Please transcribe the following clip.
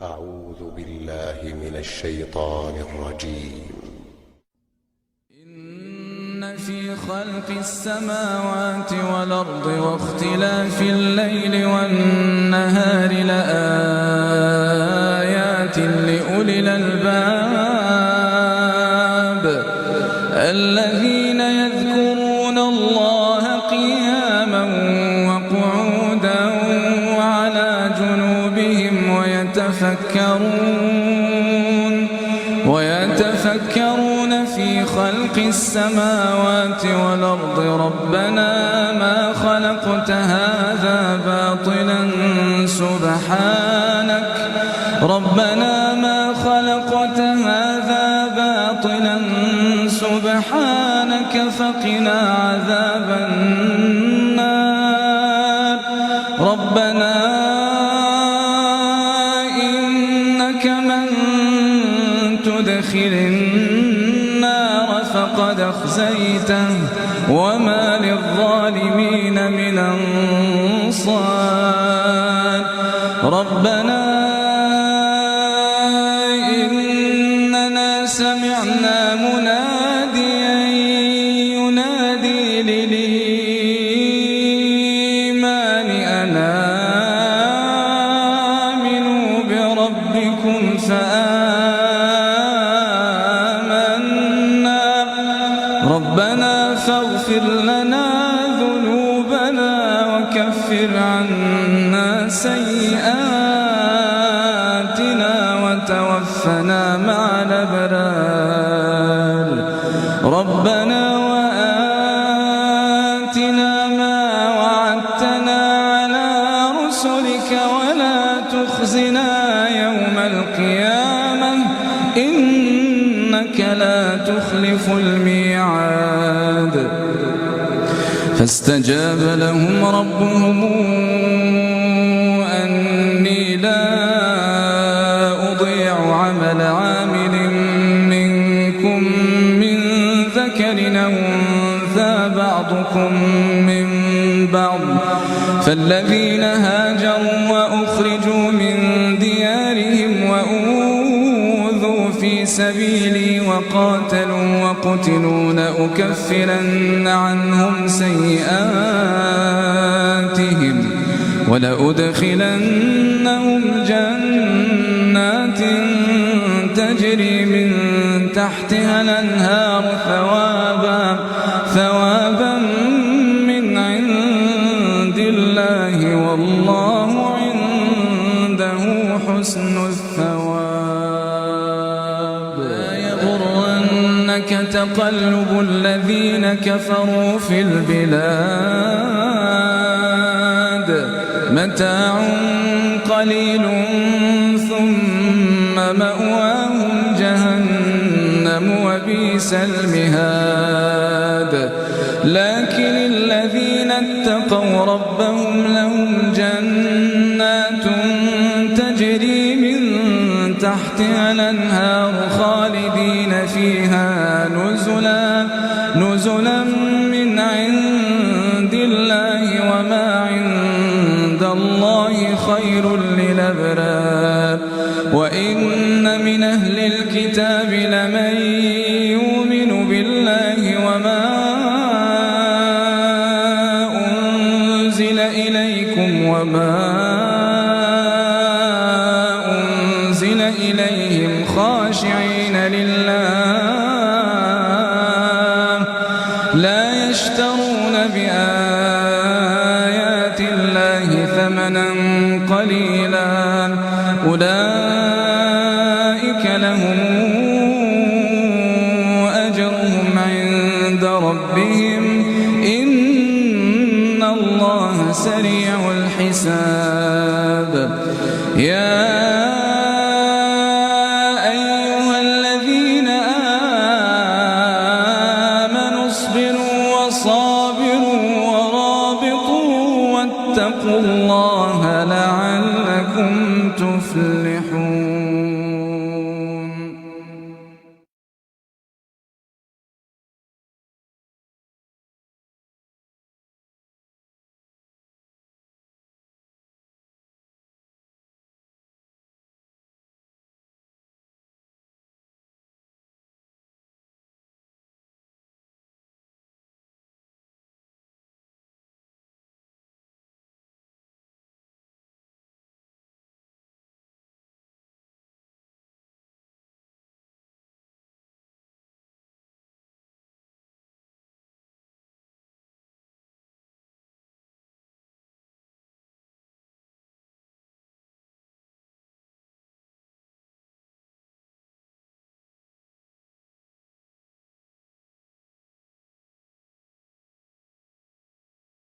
أعوذ بالله من الشيطان الرجيم. إن في خلق السماوات والأرض واختلاف الليل والنهار لآيات لأولي الألباب الذين يذكرون الله قياما وقعودا وعلى جنوبهم ويتفكرون في خلق السماوات والأرض ربنا ما خلقت هذا باطلا سبحانك فقنا عذاب النار ربنا إنك من تدخل النار فقد أخزيته وما للظالمين من أنصار ربنا إننا سمعنا مناديا ينادي للإيمان أن آمنوا بربكم فآمنا ربنا فاغفر لنا ذنوبنا وكفر عنا سيئاتنا وتوفنا مع الأبرار ربنا وآتنا ما وعدتنا على رسلك ولا تخزنا يوم القيامة إنك لا تخلف الميعاد فاستجاب لهم ربهم أني لا أضيع عمل عامل منكم من ذكر أو أنثى بعضكم من بعض فالذين هاجروا وأخرجوا من ديارهم وأوذوا في سبيلي وقاتلوا وقتلوا لأكفرن عنهم سيئاتهم ولأدخلنهم جنات تجري من تحتها الأنهار ثوابا من عند الله والله عنده حسن الثواب لا يغرنك تقلب الذين كفروا في البلاد متاع قليل ثم مأواهم جهنم وبئس المهاد لكن الذين اتقوا ربهم لهم جنات تجري من تحتها الأنهار خالدين فيها نزلا من عند الله وما عند الله خير للأبرار وإن من أهل الكتاب لمن يؤمن بالله وما أنزل إليكم وما أنزل إليهم خاشعين لله لا يشترون بآيات الله ثمنا قليلا أولئك لهم أجرهم عند ربهم إن الله سريع الحساب يا أيها الذين آمنوا اصبروا وصابروا ورابطوا واتقوا الله لعلكم تفلحون.